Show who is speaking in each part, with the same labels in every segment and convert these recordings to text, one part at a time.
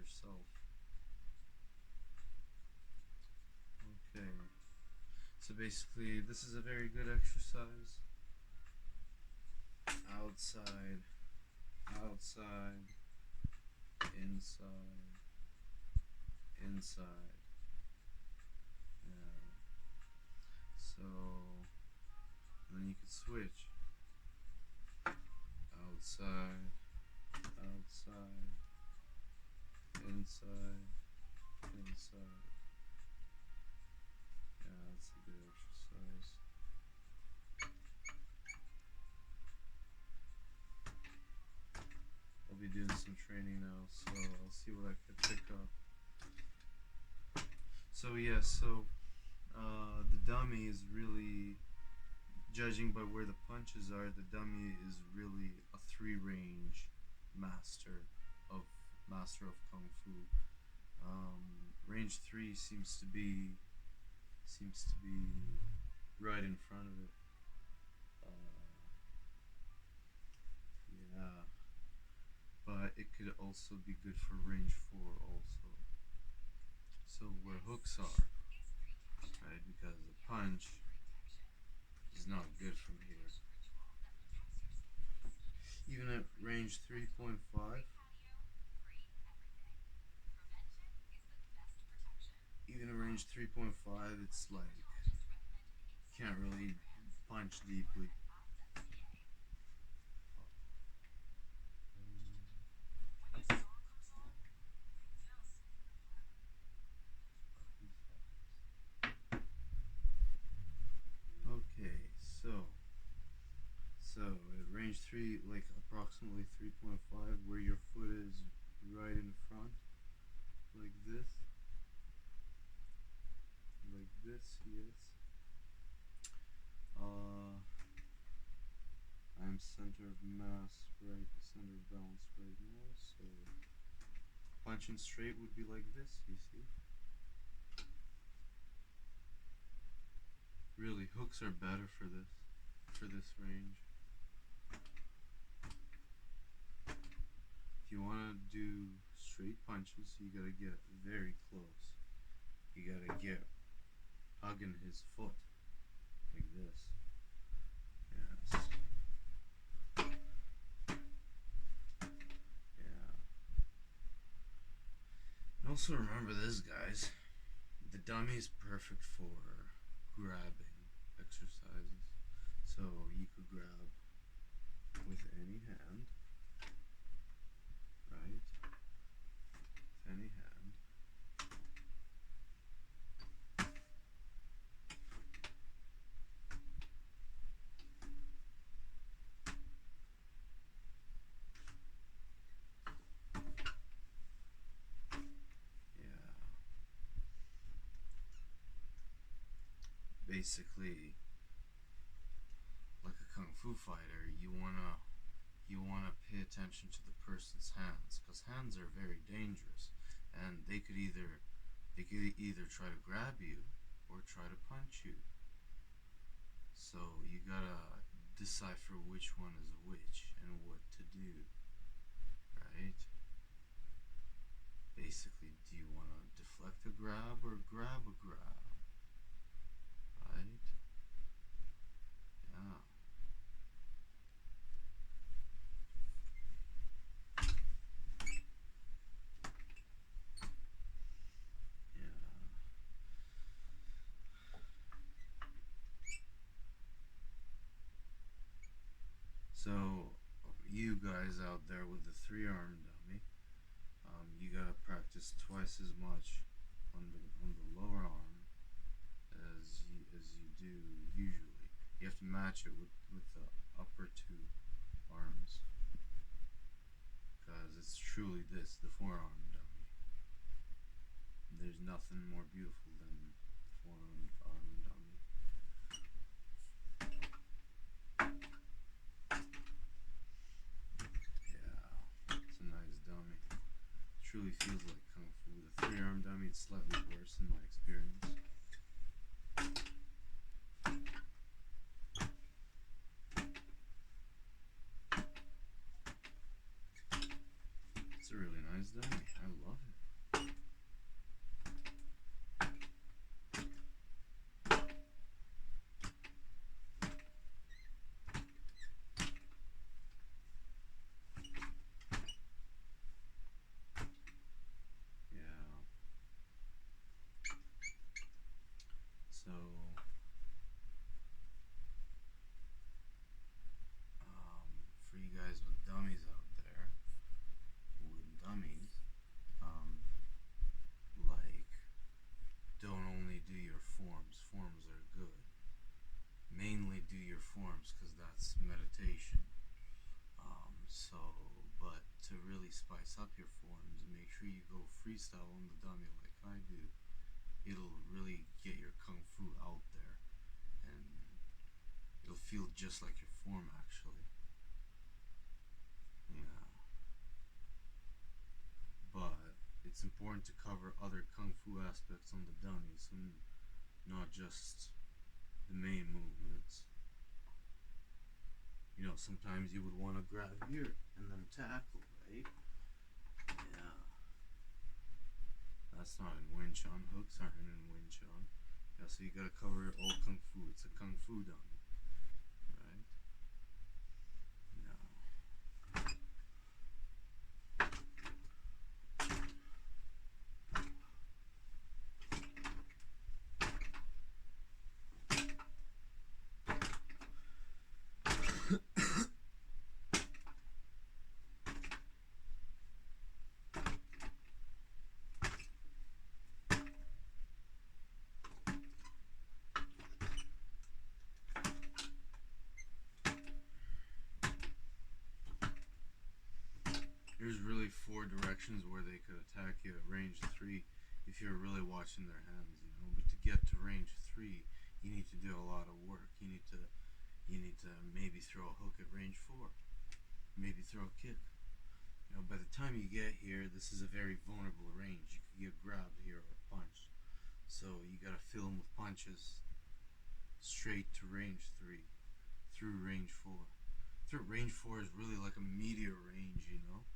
Speaker 1: yourself. Okay. So basically, this is a very good exercise. Outside, outside, inside, inside. Yeah. So, and then you could switch. Outside, outside, inside, inside. Yeah, that's a good exercise. I'll be doing some training now, so I'll see what I can pick up. So yeah, the dummy is really, judging by where the punches are, the dummy is really a 3 range master of Kung Fu. Range 3 seems to be right in front of it. Yeah, but it could also be good for range 4 also. So where hooks are, right? Because the punch is not good from here. Even at range 3.5, even at range 3.5, it's like can't really punch deeply. Okay, so at range 3, like approximately 3.5, where your foot is right in front, like this, yes. I'm center of mass right, center of balance right now, so punching straight would be like this, you see? Really, hooks are better for this range. If you want to do straight punches, you gotta get very close. You gotta get hugging his foot, like this. Yes. Yeah. And also remember this, guys. The dummy is perfect for grabbing exercises. So you could grab with any hand, right? With any hand. Yeah. Basically, like a kung fu fighter, you wanna pay attention to the person's hands, because hands are very dangerous, and they could either try to grab you or try to punch you. So you gotta decipher which one is which and what to do, right? Basically, do you want to deflect a grab or grab a grab, right? Yeah. Yeah. So, you guys out there with the 3 arm dummy, you gotta practice twice as much on the lower arm as you do usually. You have to match it with the upper 2 arms, because it's truly the 4 arm dummy. There's nothing more beautiful than the 4 arm dummy. Yeah, it's a nice dummy. Truly feels like kung fu. The 3 arm dummy is slightly worse in my experience. It's a really nice dummy. I love it. sure you go freestyle on the dummy like I do. It'll really get your kung fu out there, and it'll feel just like your form actually. Yeah. But it's important to cover other kung fu aspects on the dummies and not just the main movements. You know, sometimes you would want to grab here and then tackle, right? Yeah. That's not in Wing Chun. Hooks aren't in Wing Chun. Yeah, so you gotta cover all kung fu. It's a kung fu dummy, right? Yeah. There's really four directions where they could attack you at range 3 if you're really watching their hands, you know. But to get to range 3, you need to do a lot of work. You need to maybe throw a hook at range 4, maybe throw a kick. You know, by the time you get here, this is a very vulnerable range. You could get grabbed here or punched. So you gotta fill them with punches straight to range 3, through range 4. Through range 4 is really like a meteor range, you know?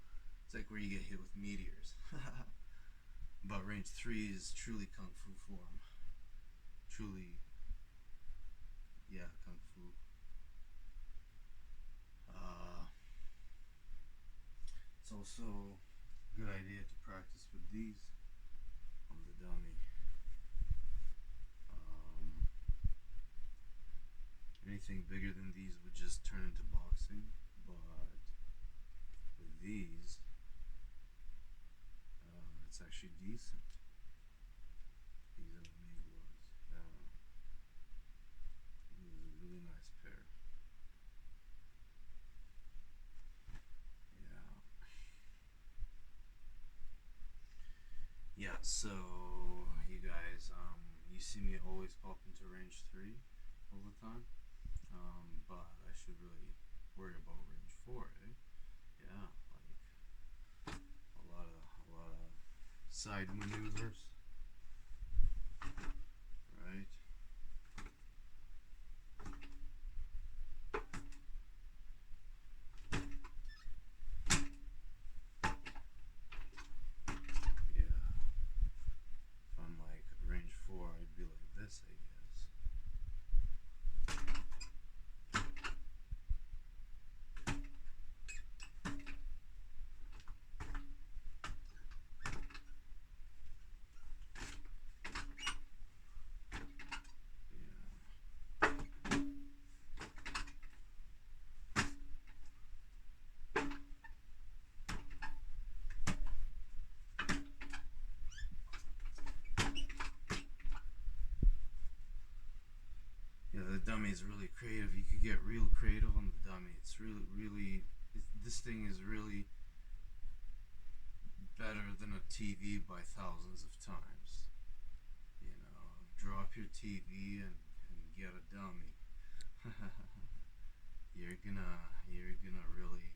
Speaker 1: It's like where you get hit with meteors. But range 3 is truly Kung Fu form. Truly, yeah, Kung Fu. It's also a good idea to practice with these on the dummy. Um, Anything bigger than these would just turn into boxing, but with these, it's actually decent. These are the Migos. This is a really nice pair. Yeah. Yeah, so you guys, you see me always pop into range 3 all the time, but I should really worry about range 4, eh? Yeah, like a lot of side maneuvers, right? Yeah. If I'm like range 4, I'd be like this, I guess. Yeah, the dummy is really creative. You could get real creative on the dummy. It's this thing is really better than a TV by thousands of times. You know, drop your TV and get a dummy. you're gonna really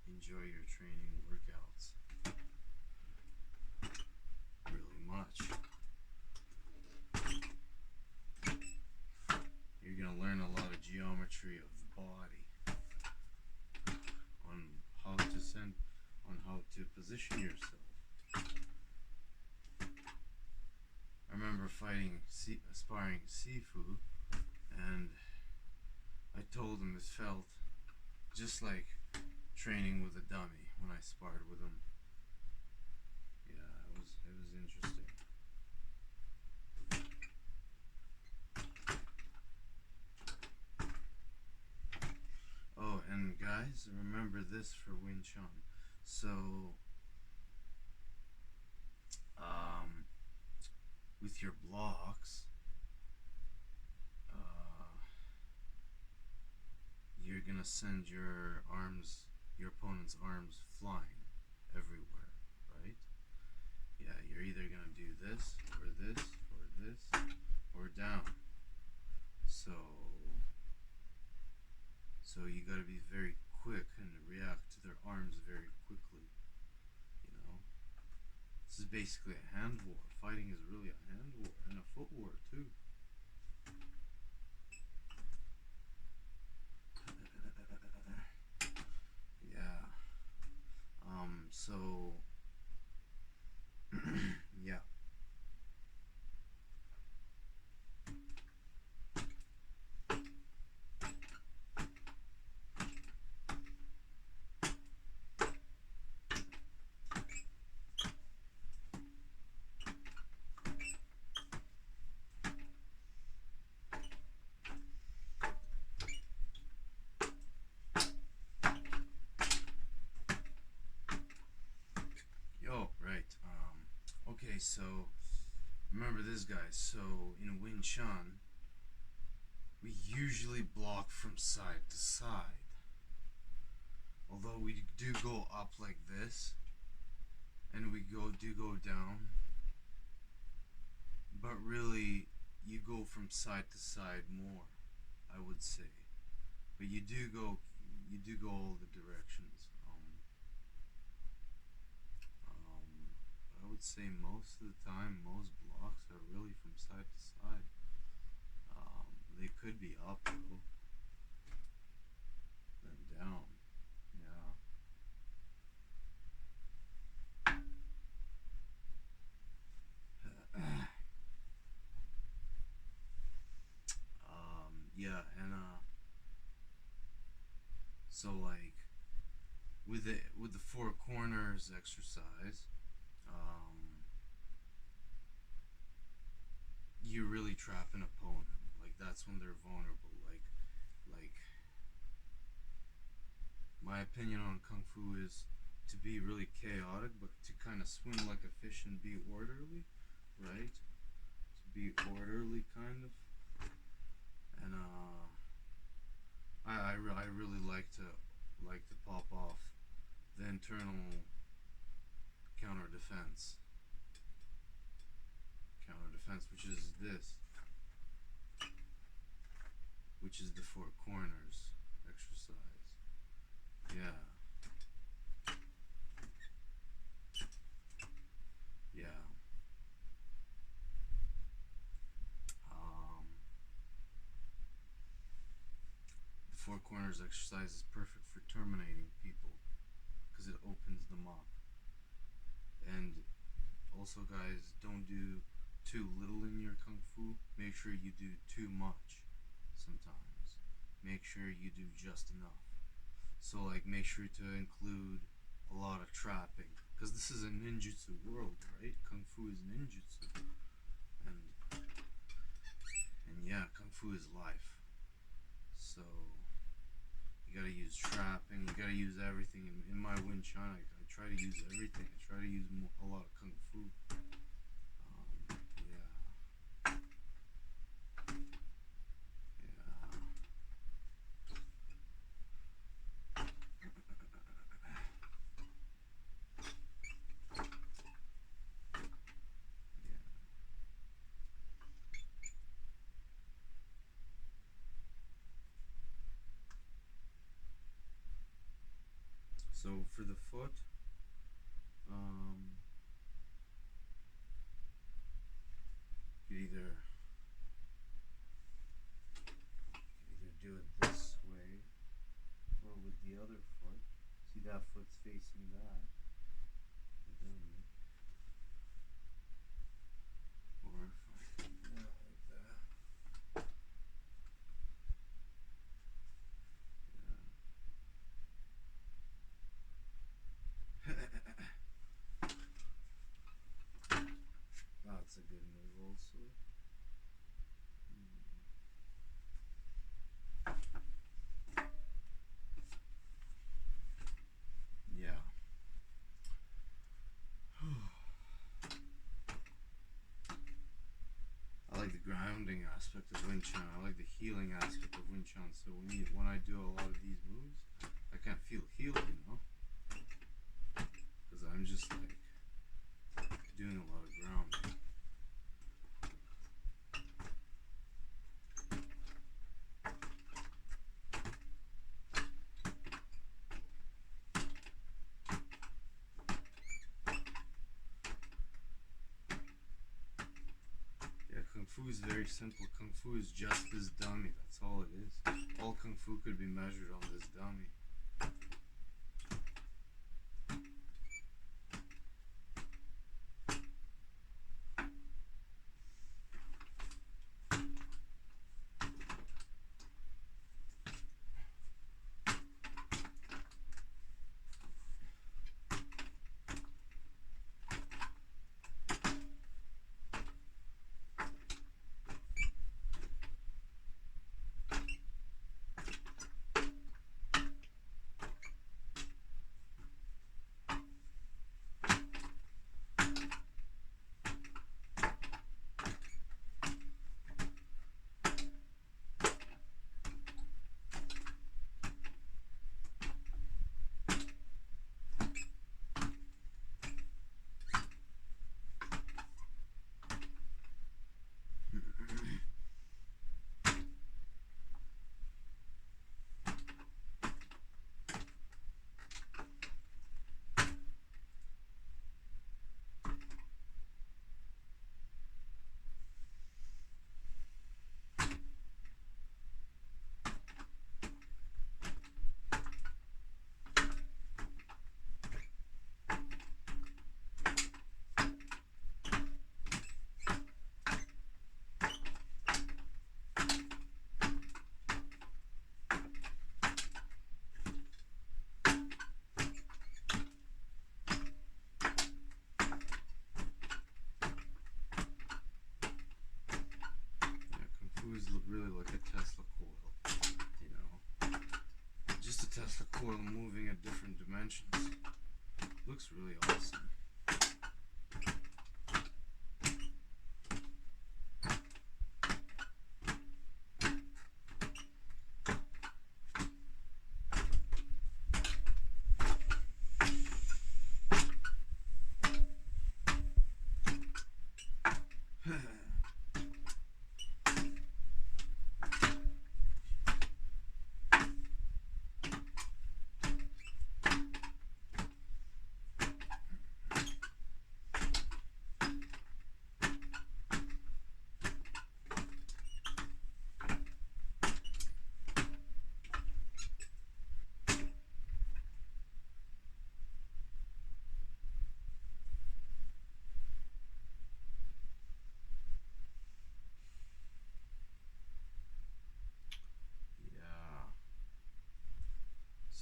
Speaker 1: enjoy your training workouts. Really much. You're gonna learn a lot of geometry of the body on how to position yourself. I remember sparring Sifu, and I told him it felt just like training with a dummy when I sparred with him. Yeah, it was interesting. Oh, and guys, remember this for Wing Chun. So, with your blocks, you're gonna send your opponent's arms flying everywhere, right? So you got to be very quick and react to their arms very quickly. You know, this is basically a hand war. Fighting is really a hand war and a foot war too. Yeah. So yeah. Yo, right. Okay, so remember this, guys. So in Wing Chun, we usually block from side to side. Although we do go up like this, and we do go down, but really you go from side to side more, I would say. But you do go all the directions. I would say most of the time, most blocks are really from side to side. They could be up though, then down. Yeah. Yeah, and so like with the four corners exercise, you really trap an opponent. Like that's when they're vulnerable. Like my opinion on kung fu is to be really chaotic, but to kind of swim like a fish and be orderly, right? To be orderly, kind of. And I really like to pop off the internal counter defense, which is this, which is the four corners exercise. Yeah. Yeah. The four corners exercise is perfect for terminating people because it opens them up. And also, guys, don't do too little in your kung fu. Make sure you do too much sometimes. Make sure you do just enough. So, like, make sure to include a lot of trapping because this is a ninjutsu world, right? Kung fu is ninjutsu, and yeah, kung fu is life. So you gotta use trapping. You gotta use everything. In my Wing Chun, I try to use everything. I try to use a lot of kung fu. Yeah. So for the foot, you either do it this way or with the other foot. See, that foot's facing that. Or if I do that like that. That's a good move also. Yeah. I like the grounding aspect of Wing Chun. I like the healing aspect of Wing Chun. So when I do a lot of these moves, I can't feel healed, you know? Because I'm just like doing a lot of grounding. Fu is very simple. Kung Fu is just this dummy. That's all it is. All Kung Fu could be measured on this dummy. Really like a Tesla coil, you know, just a Tesla coil moving at different dimensions. Looks really awesome.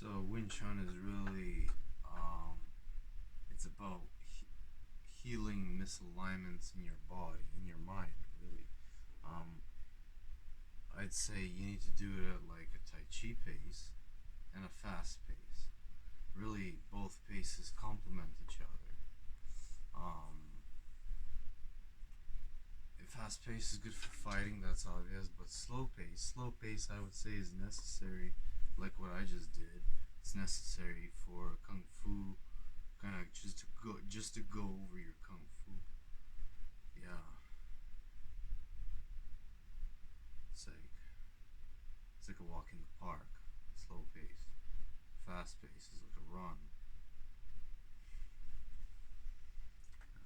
Speaker 1: So Wing Chun is really, it's about healing misalignments in your body, in your mind, really. I'd say you need to do it at like a Tai Chi pace and a fast pace. Really, both paces complement each other. Fast pace is good for fighting, that's obvious, but slow pace I would say is necessary, like what I just did. It's necessary for Kung Fu, kind of just to go over your Kung Fu. Yeah. It's like a walk in the park. Slow pace. Fast pace is like a run.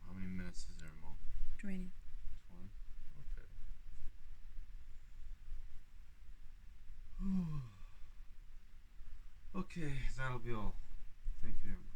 Speaker 1: How many minutes is there, Mo?
Speaker 2: 20.
Speaker 1: 20? Okay. Okay, that'll be all. Thank you.